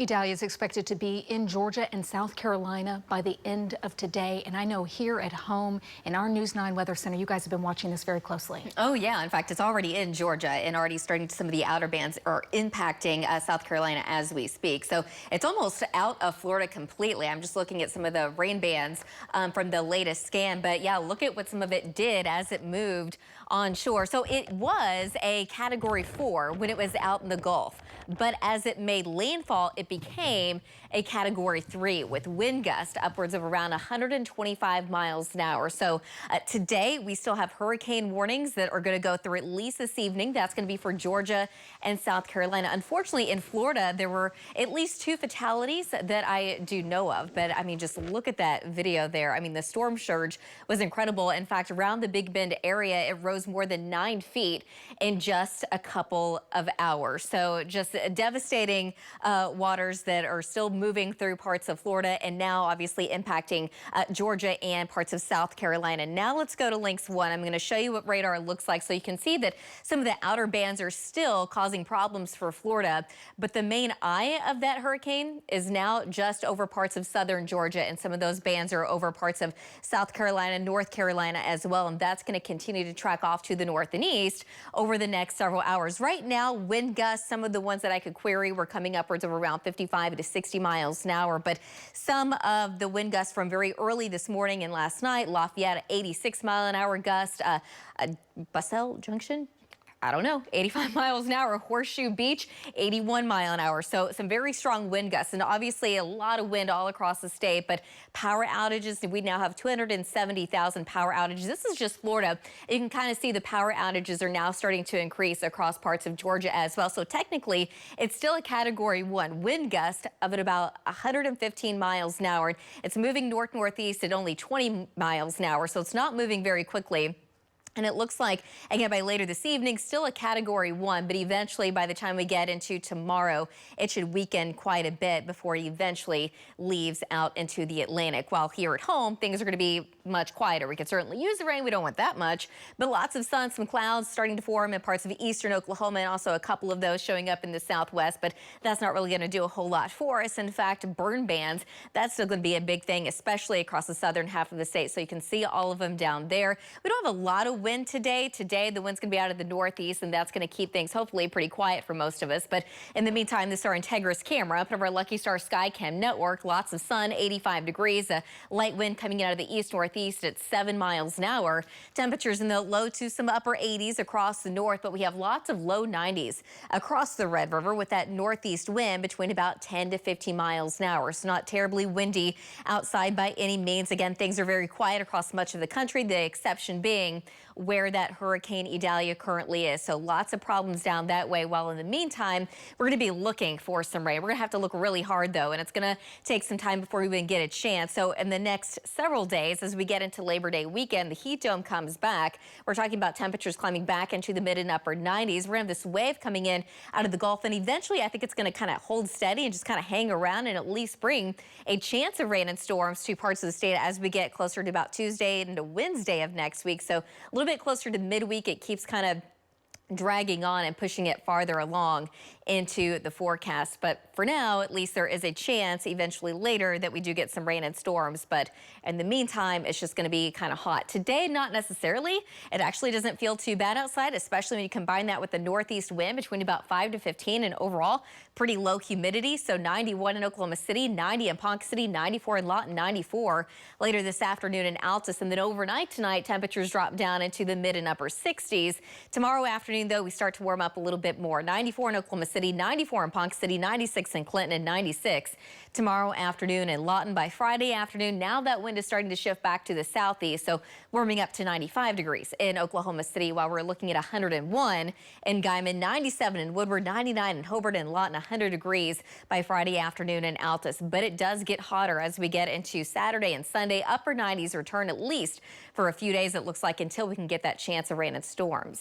Idalia is expected to be in Georgia and South Carolina by the end of today. And I know here at home in our News 9 Weather Center, you guys have been watching this very closely. Oh, yeah. In fact, it's already in Georgia and already starting to, some of the outer bands are impacting South Carolina as we speak. So it's almost out of Florida completely. I'm just looking at some of the rain bands from the latest scan. But yeah, look at what some of it did as it moved onshore. So it was a Category 4 when it was out in the Gulf. But as it made landfall, it became a Category 3 with wind gusts upwards of around 125 miles an hour. So today we still have hurricane warnings that are going to go through at least this evening. That's going to be for Georgia and South Carolina. Unfortunately, in Florida, there were at least 2 fatalities that I do know of. But I mean, just look at that video there. I mean, the storm surge was incredible. In fact, around the Big Bend area, it rose more than 9 feet in just a couple of hours. So just devastating waters that are still moving through parts of Florida and now obviously impacting Georgia and parts of South Carolina. Now let's go to Lynx 1. I'm going to show you what radar looks like so you can see that some of the outer bands are still causing problems for Florida. But the main eye of that hurricane is now just over parts of southern Georgia, and some of those bands are over parts of South Carolina, North Carolina as well. And that's going to continue to track off to the north and east over the next several hours. Right now, wind gusts, some of the ones that I could query were coming upwards of around 55 to 60 miles an hour. But some of the wind gusts from very early this morning and last night, Lafayette, 86-mile-an-hour gust, Basel Junction, I don't know, 85 miles an hour. Horseshoe Beach, 81 mile an hour. So some very strong wind gusts, and obviously a lot of wind all across the state. But power outages, we now have 270,000 power outages. This is just Florida. You can kind of see the power outages are now starting to increase across parts of Georgia as well. So technically, it's still a Category 1 wind gust of at about 115 miles an hour. It's moving north-northeast at only 20 miles an hour, so it's not moving very quickly. And it looks like, again, by later this evening, still a Category 1, but eventually by the time we get into tomorrow, it should weaken quite a bit before it eventually leaves out into the Atlantic. While here at home, things are going to be much quieter. We could certainly use the rain. We don't want that much, but lots of sun, some clouds starting to form in parts of eastern Oklahoma, and also a couple of those showing up in the southwest, but that's not really going to do a whole lot for us. In fact, burn bans, that's still going to be a big thing, especially across the southern half of the state. So you can see all of them down there. We don't have a lot of wind today. Today, the wind's going to be out of the northeast, and that's going to keep things hopefully pretty quiet for most of us. But in the meantime, this is our Integris camera up of our Lucky Star Sky Cam network. Lots of sun, 85 degrees, a light wind coming out of the east-northeast at 7 miles an hour. Temperatures in the low to some upper 80s across the north, but we have lots of low 90s across the Red River with that northeast wind between about 10 to 15 miles an hour. So not terribly windy outside by any means. Again, things are very quiet across much of the country, the exception being where that Hurricane Idalia currently is. So lots of problems down that way. While in the meantime, we're going to be looking for some rain. We're going to have to look really hard, though, and it's going to take some time before we even get a chance. So in the next several days, as we get into Labor Day weekend, the heat dome comes back. We're talking about temperatures climbing back into the mid and upper 90s. We're going to have this wave coming in out of the Gulf, and eventually I think it's going to kind of hold steady and just kind of hang around and at least bring a chance of rain and storms to parts of the state as we get closer to about Tuesday into Wednesday of next week. So a little bit closer to midweek, it keeps kind of dragging on and pushing it farther along into the forecast. But for now, at least there is a chance eventually later that we do get some rain and storms. But in the meantime, it's just going to be kind of hot. Today, not necessarily. It actually doesn't feel too bad outside, especially when you combine that with the northeast wind between about 5 to 15 and overall pretty low humidity. So 91 in Oklahoma City, 90 in Ponca City, 94 in Lawton, 94 later this afternoon in Altus. And then overnight tonight, temperatures drop down into the mid and upper 60s. Tomorrow afternoon, though, we start to warm up a little bit more. 94 in Oklahoma City, 94 in Ponca City, 96 in Clinton, and 96 tomorrow afternoon in Lawton. By Friday afternoon, now that wind is starting to shift back to the southeast, so warming up to 95 degrees in Oklahoma City, while we're looking at 101 in Guymon, 97 in Woodward, 99 in Hobart and Lawton, 100 degrees by Friday afternoon in Altus. But it does get hotter as we get into Saturday and Sunday. Upper 90s return at least for a few days, it looks like, until we can get that chance of rain and storms.